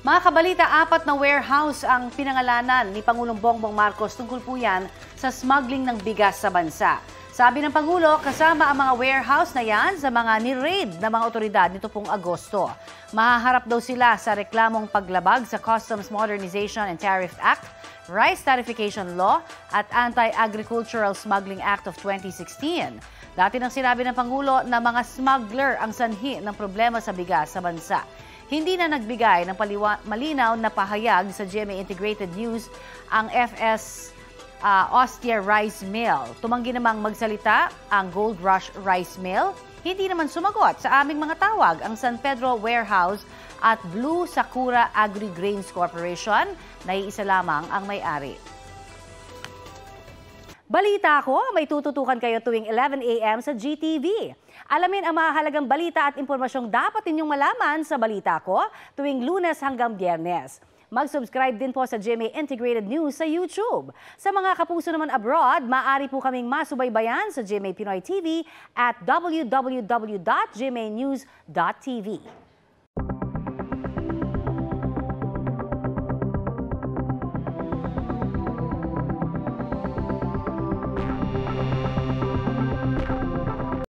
Mga kabalita, 4 na warehouse ang pinangalanan ni Pangulong Bongbong Marcos tungkol po yan sa smuggling ng bigas sa bansa. Sabi ng Pangulo, kasama ang mga warehouse na yan sa mga ni-raid ng mga otoridad nito pong Agosto. Mahaharap daw sila sa reklamong paglabag sa Customs Modernization and Tariff Act, Rice Tarification Law at Anti-Agricultural Smuggling Act of 2016. Dati nang sinabi ng Pangulo na mga smuggler ang sanhi ng problema sa bigas sa bansa. Hindi na nagbigay ng malinaw na pahayag sa GMA Integrated News ang FS Ostia Rice Mill. Tumanggi namang magsalita ang Gold Rush Rice Mill. Hindi naman sumagot sa aming mga tawag ang San Pedro Warehouse at Blue Sakura Agri-Grains Corporation na iisa lamang ang may-ari. Balita ko, may tututukan kayo tuwing 11 a.m. sa GTV. Alamin ang mahalagang balita at impormasyong dapat ninyong malaman sa Balita Ko tuwing Lunes hanggang Biyernes. Mag-subscribe din po sa GMA Integrated News sa YouTube. Sa mga kapuso naman abroad, maaari po kaming masubaybayan sa GMA Pinoy TV at www.gmanews.tv.